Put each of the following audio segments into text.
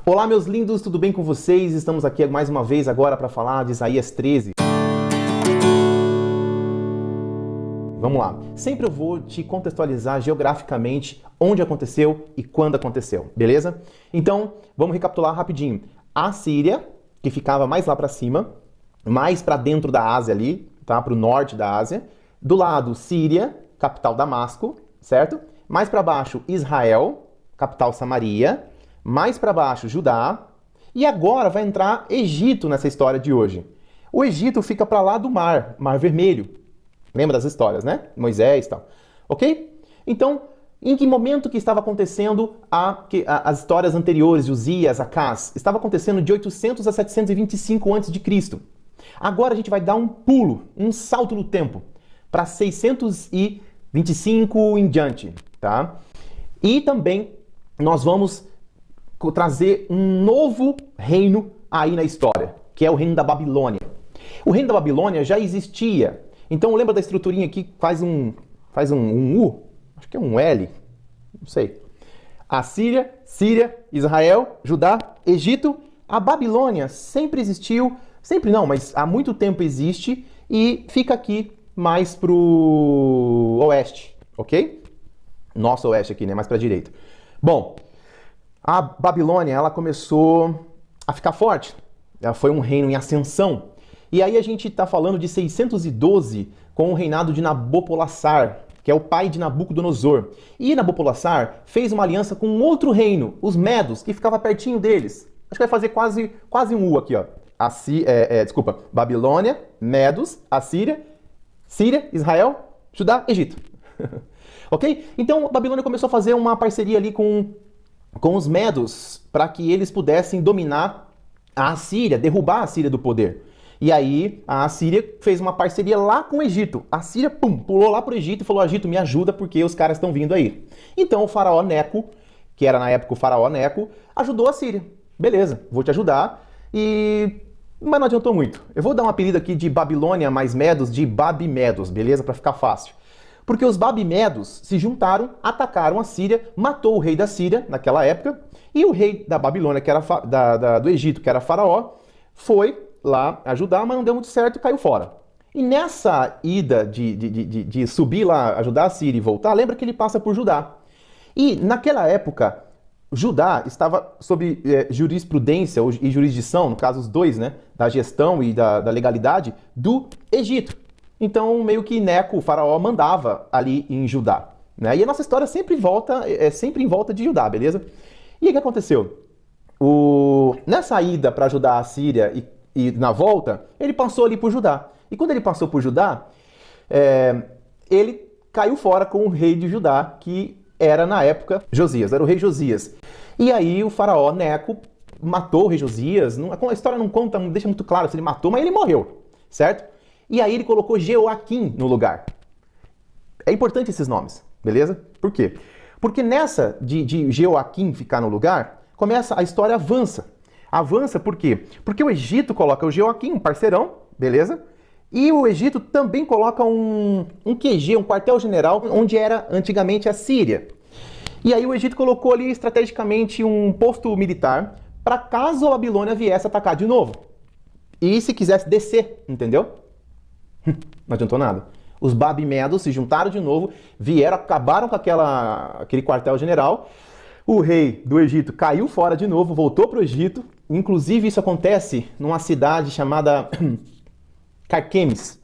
Olá, meus lindos, tudo bem com vocês? Estamos aqui mais uma vez agora para falar de Isaías 13. Vamos lá. Sempre eu vou te contextualizar geograficamente onde aconteceu e quando aconteceu, beleza? Então, vamos recapitular rapidinho. A Síria, que ficava mais lá para cima, mais para dentro da Ásia ali, tá? Para o norte da Ásia. Do lado, Síria, capital Damasco, certo? Mais para baixo, Israel, capital Samaria. Mais para baixo, Judá. E agora vai entrar Egito nessa história de hoje. O Egito fica para lá do mar, Mar Vermelho. Lembra das histórias, né? Moisés e tal. Ok? Então, em que momento que estava acontecendo as histórias anteriores de Uzias, Acás? Estava acontecendo de 800 a 725 a.C. Agora a gente vai dar um pulo, um salto no tempo, para 625 em diante, tá? E também nós vamos trazer um novo reino aí na história, que é o reino da Babilônia. O reino da Babilônia já existia. Então lembra da estruturinha aqui que faz um U? Acho que é um L. Não sei. A Síria, Israel, Judá, Egito. A Babilônia sempre existiu. Sempre não, mas há muito tempo existe e fica aqui mais pro oeste, ok? Nosso oeste aqui, né? Mais pra direita. Bom, a Babilônia, ela começou a ficar forte. Ela foi um reino em ascensão. E aí a gente está falando de 612 com o reinado de Nabopolassar, que é o pai de Nabucodonosor. E Nabopolassar fez uma aliança com um outro reino, os Medos, que ficava pertinho deles. Acho que vai fazer quase um U aqui, ó. Babilônia, Medos, Assíria, Síria, Israel, Judá, Egito. Ok? Então a Babilônia começou a fazer uma parceria ali com os Medos, para que eles pudessem dominar a Assíria, derrubar a Assíria do poder. E aí a Assíria fez uma parceria lá com o Egito. A Assíria, pulou lá para o Egito e falou: Egito, me ajuda porque os caras estão vindo aí. Então o faraó Neco, que era na época o faraó Neco, ajudou a Síria. Beleza, vou te ajudar. Mas não adiantou muito. Eu vou dar um apelido aqui de Babilônia mais Medos de Babimedos, beleza? Para ficar fácil. Porque os Babimedos se juntaram, atacaram a Síria, matou o rei da Síria naquela época, e o rei da Babilônia, que era do Egito, que era faraó, foi lá ajudar, mas não deu muito certo e caiu fora. E nessa ida de subir lá, ajudar a Síria e voltar, lembra que ele passa por Judá. E naquela época, Judá estava sob jurisprudência e jurisdição, no caso os dois, né, da gestão e da legalidade do Egito. Então, meio que Neco, o faraó, mandava ali em Judá, né? E a nossa história sempre em volta de Judá, beleza? E o que aconteceu? Nessa ida para ajudar a Síria e na volta, ele passou ali por Judá. E quando ele passou por Judá, ele caiu fora com o rei de Judá, que era na época Josias, era o rei Josias. E aí o faraó Neco matou o rei Josias. A história não conta, não deixa muito claro se ele matou, mas ele morreu, certo? E aí ele colocou Jeoaquim no lugar. É importante esses nomes, beleza? Por quê? Porque nessa de Jeoaquim ficar no lugar, a história avança. Avança por quê? Porque o Egito coloca o Jeoaquim, um parceirão, beleza? E o Egito também coloca um QG, um quartel-general, onde era antigamente a Síria. E aí o Egito colocou ali estrategicamente um posto militar para caso a Babilônia viesse atacar de novo. E se quisesse descer, entendeu? Não adiantou nada. Os Babimedos se juntaram de novo, acabaram com aquele quartel-general. O rei do Egito caiu fora de novo, voltou para o Egito. Inclusive isso acontece numa cidade chamada Carquemes.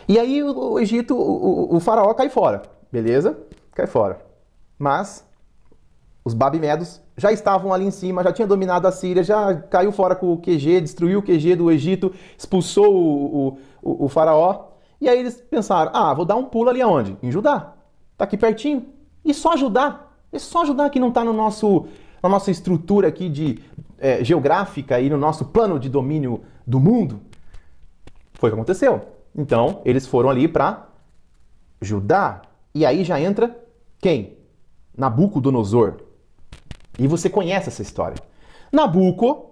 E aí o Egito, o faraó cai fora, beleza? Cai fora. Mas os Babimedos já estavam ali em cima, já tinha dominado a Síria, já caiu fora com o QG, destruiu o QG do Egito, expulsou o faraó. E aí eles pensaram: vou dar um pulo ali aonde? Em Judá. Tá aqui pertinho. E só Judá. É só Judá que não está na nossa estrutura aqui geográfica e no nosso plano de domínio do mundo. Foi o que aconteceu. Então, eles foram ali para Judá. E aí já entra quem? Nabucodonosor. E você conhece essa história. Nabuco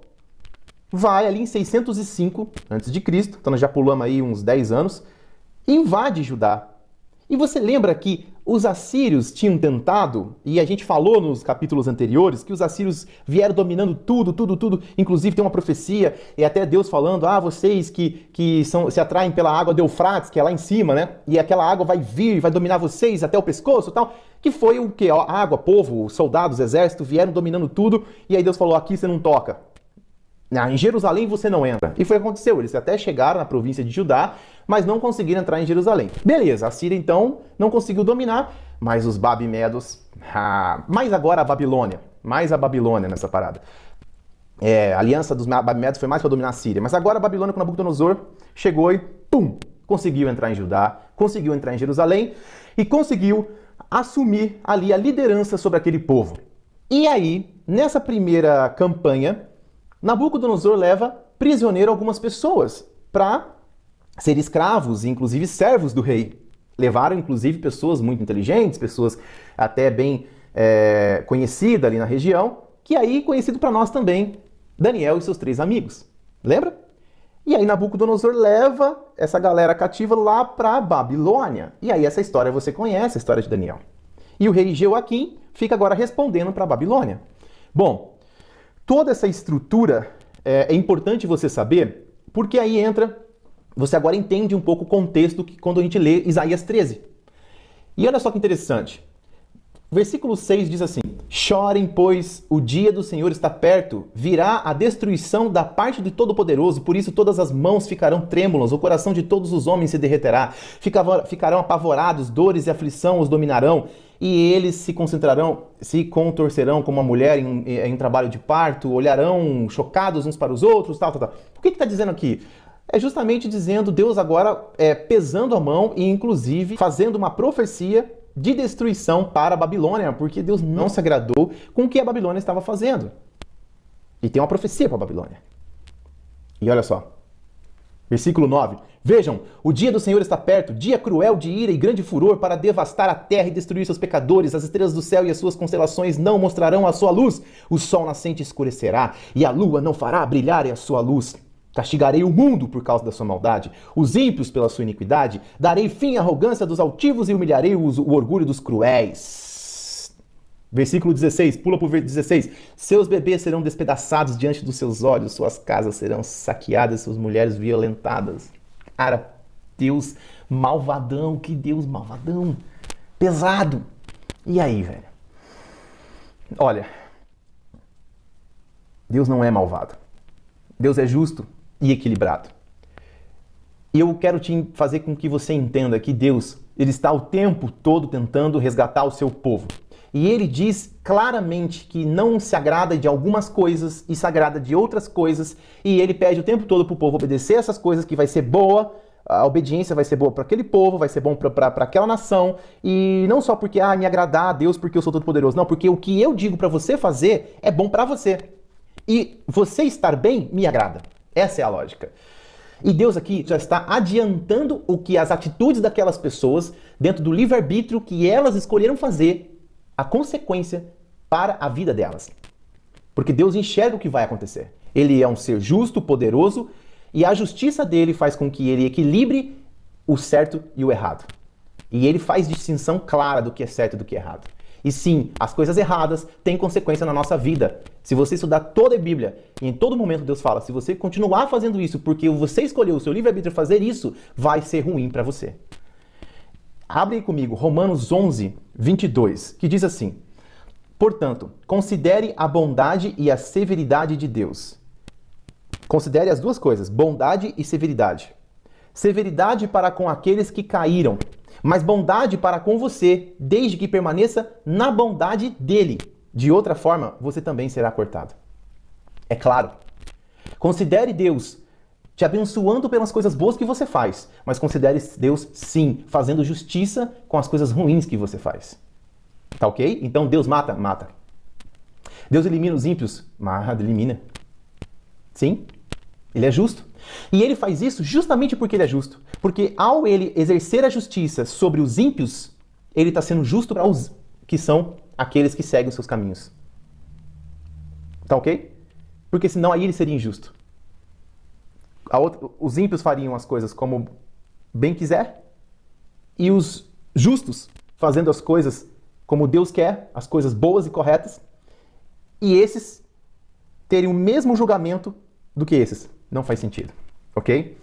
vai ali em 605 a.C., então nós já pulamos aí uns 10 anos, invade Judá. E você lembra que os assírios tinham tentado, e a gente falou nos capítulos anteriores, que os assírios vieram dominando tudo, inclusive tem uma profecia, e até Deus falando, vocês que se atraem pela água de Eufrates, que é lá em cima, né? E aquela água vai vir e vai dominar vocês até o pescoço e tal. Que foi o que? A água, povo, soldados, exército, vieram dominando tudo, e aí Deus falou, aqui você não toca. Em Jerusalém você não entra. E foi o que aconteceu, eles até chegaram na província de Judá, mas não conseguiram entrar em Jerusalém. Beleza, a Síria então não conseguiu dominar, mas os Babimedos, mais agora a Babilônia, mais a Babilônia nessa parada. A aliança dos Babimedos foi mais para dominar a Síria, mas agora a Babilônia com Nabucodonosor chegou e pum, conseguiu entrar em Judá, conseguiu entrar em Jerusalém e conseguiu assumir ali a liderança sobre aquele povo. E aí, nessa primeira campanha, Nabucodonosor leva prisioneiro algumas pessoas para ser escravos, inclusive servos do rei. Levaram, inclusive, pessoas muito inteligentes, pessoas até bem conhecidas ali na região, que aí conhecido para nós também, Daniel e seus 3 amigos. Lembra? E aí Nabucodonosor leva essa galera cativa lá para Babilônia. E aí essa história você conhece, a história de Daniel. E o rei Jeoaquim fica agora respondendo para Babilônia. Bom, toda essa estrutura é importante você saber, porque aí entra, você agora entende um pouco o contexto que quando a gente lê Isaías 13. E olha só que interessante. Versículo 6 diz assim: chorem, pois o dia do Senhor está perto, virá a destruição da parte de Todo-Poderoso, por isso todas as mãos ficarão trêmulas, o coração de todos os homens se derreterá, ficarão apavorados, dores e aflição os dominarão, e eles se contorcerão como uma mulher em trabalho de parto, olharão chocados uns para os outros, tal. O que está dizendo aqui? É justamente dizendo Deus agora pesando a mão e inclusive fazendo uma profecia de destruição para a Babilônia, porque Deus não se agradou com o que a Babilônia estava fazendo. E tem uma profecia para a Babilônia. E olha só, versículo 9. Vejam, o dia do Senhor está perto, dia cruel de ira e grande furor para devastar a terra e destruir seus pecadores. As estrelas do céu e as suas constelações não mostrarão a sua luz. O sol nascente escurecerá e a lua não fará brilhar a sua luz. Castigarei o mundo por causa da sua maldade, os ímpios pela sua iniquidade, darei fim à arrogância dos altivos e humilharei o orgulho dos cruéis. Versículo 16, pula para o versículo 16. Seus bebês serão despedaçados diante dos seus olhos, suas casas serão saqueadas, suas mulheres violentadas. Cara, Deus malvadão, que Deus malvadão, pesado. E aí, velho? Olha, Deus não é malvado. Deus é justo e equilibrado. E eu quero fazer com que você entenda que Deus, ele está o tempo todo tentando resgatar o seu povo. E ele diz claramente que não se agrada de algumas coisas e se agrada de outras coisas. E ele pede o tempo todo para o povo obedecer essas coisas, que vai ser boa, a obediência vai ser boa para aquele povo, vai ser bom para aquela nação. E não só porque, me agradar a Deus porque eu sou todo poderoso. Não, porque o que eu digo para você fazer é bom para você. E você estar bem me agrada. Essa é a lógica. E Deus aqui já está adiantando o que as atitudes daquelas pessoas, dentro do livre-arbítrio que elas escolheram fazer, a consequência para a vida delas. Porque Deus enxerga o que vai acontecer. Ele é um ser justo, poderoso, e a justiça dele faz com que ele equilibre o certo e o errado. E ele faz distinção clara do que é certo e do que é errado. E sim, as coisas erradas têm consequência na nossa vida. Se você estudar toda a Bíblia, e em todo momento Deus fala, se você continuar fazendo isso porque você escolheu o seu livre-arbítrio fazer isso, vai ser ruim para você. Abre aí comigo Romanos 11, 22, que diz assim: portanto, considere a bondade e a severidade de Deus. Considere as duas coisas, bondade e severidade. Severidade para com aqueles que caíram, mas bondade para com você, desde que permaneça na bondade dele. De outra forma, você também será cortado. É claro. Considere Deus te abençoando pelas coisas boas que você faz, mas considere Deus, sim, fazendo justiça com as coisas ruins que você faz. Tá ok? Então Deus mata? Mata. Deus elimina os ímpios? Elimina. Sim, ele é justo. E ele faz isso justamente porque ele é justo. Porque ao ele exercer a justiça sobre os ímpios, ele está sendo justo para os que são aqueles que seguem os seus caminhos. Tá ok? Porque senão aí ele seria injusto. Os ímpios fariam as coisas como bem quiser e os justos fazendo as coisas como Deus quer, as coisas boas e corretas, e esses terem o mesmo julgamento do que esses. Não faz sentido, ok?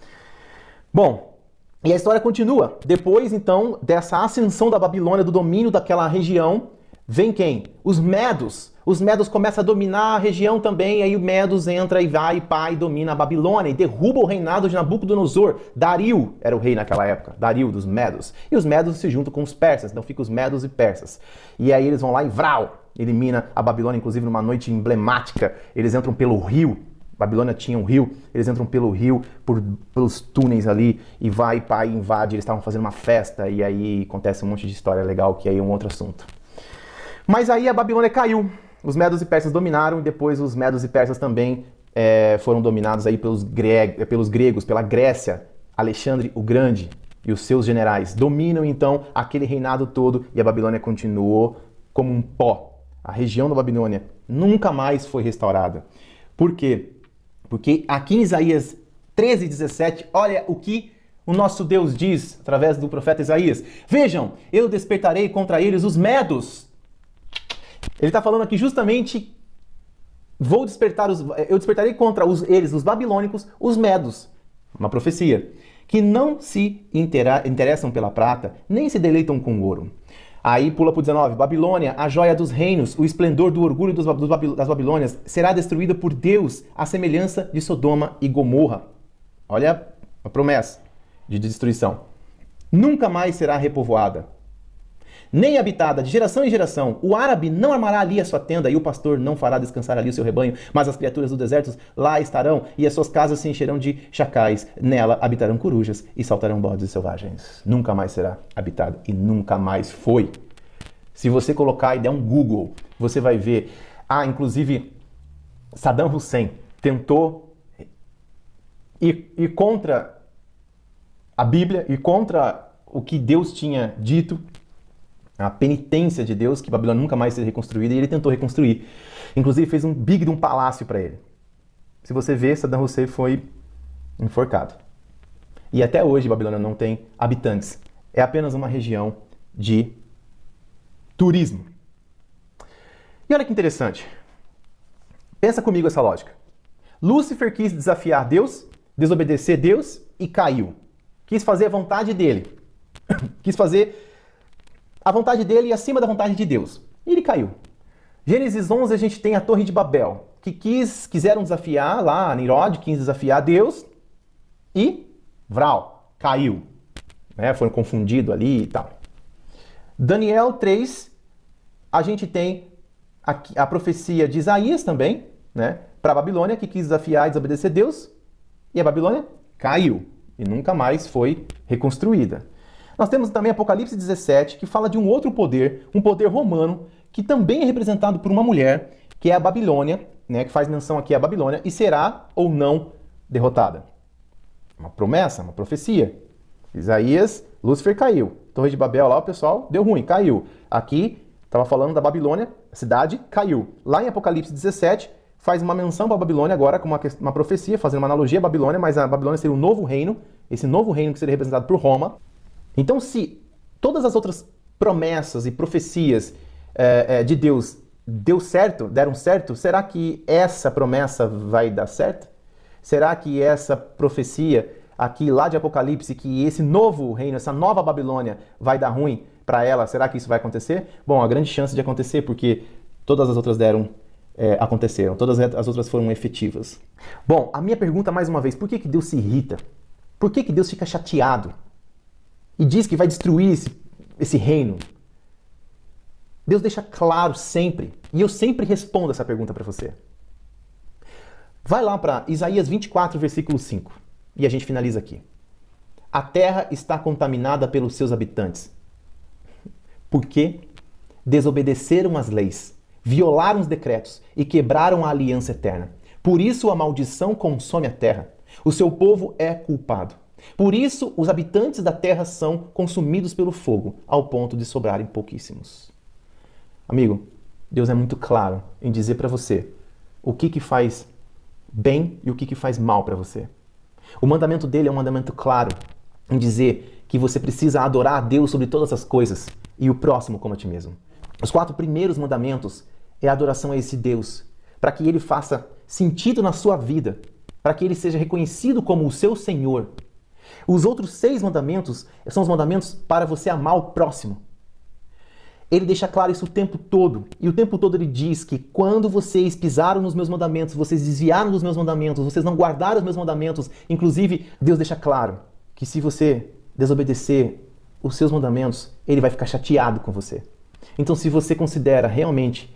Bom, e a história continua. Depois, então, dessa ascensão da Babilônia, do domínio daquela região, vem quem? Os Medos. Os Medos começam a dominar a região também, aí o Medos entra e vai, e domina a Babilônia e derruba o reinado de Nabucodonosor. Dario era o rei naquela época, Dario dos Medos. E os Medos se juntam com os persas, então fica os Medos e persas. E aí eles vão lá e vral, elimina a Babilônia, inclusive numa noite emblemática. Eles entram pelo rio, Babilônia tinha um rio, eles entram pelo rio, pelos túneis ali, e vai, invade, eles estavam fazendo uma festa, e aí acontece um monte de história legal, que aí é um outro assunto. Mas aí a Babilônia caiu, os Medos e Persas dominaram, e depois os Medos e Persas também foram dominados aí pelos gregos, pela Grécia. Alexandre o Grande e os seus generais dominam então aquele reinado todo, e a Babilônia continuou como um pó. A região da Babilônia nunca mais foi restaurada. Por quê? Porque aqui em Isaías 13:17, olha o que o nosso Deus diz através do profeta Isaías. Vejam, eu despertarei contra eles os Medos. Ele está falando aqui justamente, eu despertarei contra eles, os babilônicos, os Medos. Uma profecia. Que não se interessam pela prata, nem se deleitam com ouro. Aí pula para o 19. Babilônia, a joia dos reinos, o esplendor do orgulho das Babilônias, será destruída por Deus, à semelhança de Sodoma e Gomorra. Olha a promessa de destruição. Nunca mais será repovoada, nem habitada de geração em geração. O árabe não armará ali a sua tenda, e o pastor não fará descansar ali o seu rebanho, mas as criaturas do deserto lá estarão, e as suas casas se encherão de chacais. Nela habitarão corujas e saltarão bodes selvagens. Nunca mais será habitada, e nunca mais foi. Se você colocar e der um Google, você vai ver. Inclusive, Saddam Hussein tentou ir contra a Bíblia e contra o que Deus tinha dito, a penitência de Deus, que Babilônia nunca mais seria reconstruída, e ele tentou reconstruir. Inclusive fez um big de um palácio para ele. Se você ver, Saddam Hussein foi enforcado. E até hoje Babilônia não tem habitantes. É apenas uma região de turismo. E olha que interessante. Pensa comigo essa lógica. Lúcifer quis desafiar Deus, desobedecer Deus e caiu. Quis fazer a vontade dele. Quis fazer a vontade dele e acima da vontade de Deus. E ele caiu. Gênesis 11 a gente tem a Torre de Babel, que quiseram desafiar lá, Nimrod quis desafiar Deus e vral, caiu. Foram confundidos ali e tal. Daniel 3, a gente tem a profecia de Isaías também, para a Babilônia, que quis desafiar e desobedecer Deus, e a Babilônia caiu e nunca mais foi reconstruída. Nós temos também Apocalipse 17, que fala de um outro poder, um poder romano, que também é representado por uma mulher, que é a Babilônia, que faz menção aqui à Babilônia, e será ou não derrotada. Uma promessa, uma profecia. Isaías, Lúcifer caiu. Torre de Babel lá, o pessoal, deu ruim, caiu. Aqui, estava falando da Babilônia, a cidade caiu. Lá em Apocalipse 17, faz uma menção para a Babilônia agora, com uma profecia, fazendo uma analogia à Babilônia, mas a Babilônia seria um novo reino, esse novo reino que seria representado por Roma. Então, se todas as outras promessas e profecias de Deus deram certo, será que essa promessa vai dar certo? Será que essa profecia aqui lá de Apocalipse, que esse novo reino, essa nova Babilônia vai dar ruim para ela, será que isso vai acontecer? Bom, há grande chance de acontecer, porque todas as outras aconteceram, todas as outras foram efetivas. Bom, a minha pergunta mais uma vez, por que Deus se irrita? Por que Deus fica chateado? E diz que vai destruir esse reino. Deus deixa claro sempre, e eu sempre respondo essa pergunta para você. Vai lá para Isaías 24, versículo 5, e a gente finaliza aqui. A terra está contaminada pelos seus habitantes, porque desobedeceram as leis, violaram os decretos e quebraram a aliança eterna. Por isso a maldição consome a terra. O seu povo é culpado. Por isso, os habitantes da terra são consumidos pelo fogo, ao ponto de sobrarem pouquíssimos. Amigo, Deus é muito claro em dizer para você o que faz bem e o que faz mal para você. O mandamento dele é um mandamento claro em dizer que você precisa adorar a Deus sobre todas as coisas e o próximo como a ti mesmo. Os 4 primeiros mandamentos é a adoração a esse Deus, para que ele faça sentido na sua vida, para que ele seja reconhecido como o seu Senhor. Os outros 6 mandamentos são os mandamentos para você amar o próximo. Ele deixa claro isso o tempo todo. E o tempo todo ele diz que quando vocês pisaram nos meus mandamentos, vocês desviaram dos meus mandamentos, vocês não guardaram os meus mandamentos. Inclusive, Deus deixa claro que se você desobedecer os seus mandamentos, ele vai ficar chateado com você. Então, se você considera realmente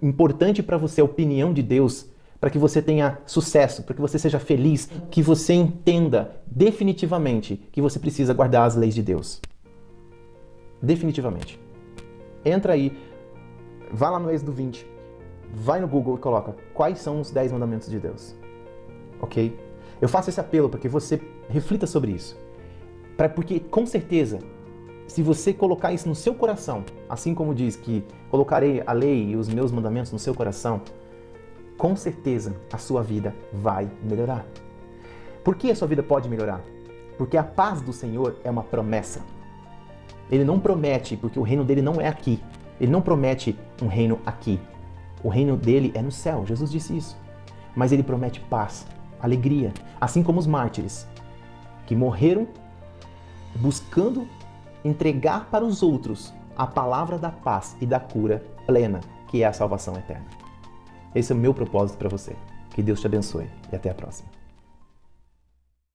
importante para você a opinião de Deus, para que você tenha sucesso, para que você seja feliz, que você entenda definitivamente que você precisa guardar as leis de Deus. Definitivamente. Entra aí, vai lá no Êxodo 20, vai no Google e coloca quais são os 10 mandamentos de Deus. Ok? Eu faço esse apelo para que você reflita sobre isso. Porque, com certeza, se você colocar isso no seu coração, assim como diz que colocarei a lei e os meus mandamentos no seu coração, com certeza a sua vida vai melhorar. Por que a sua vida pode melhorar? Porque a paz do Senhor é uma promessa. Ele não promete, porque o reino dele não é aqui. Ele não promete um reino aqui. O reino dele é no céu, Jesus disse isso. Mas ele promete paz, alegria, assim como os mártires, que morreram buscando entregar para os outros a palavra da paz e da cura plena, que é a salvação eterna. Esse é o meu propósito para você. Que Deus te abençoe e até a próxima.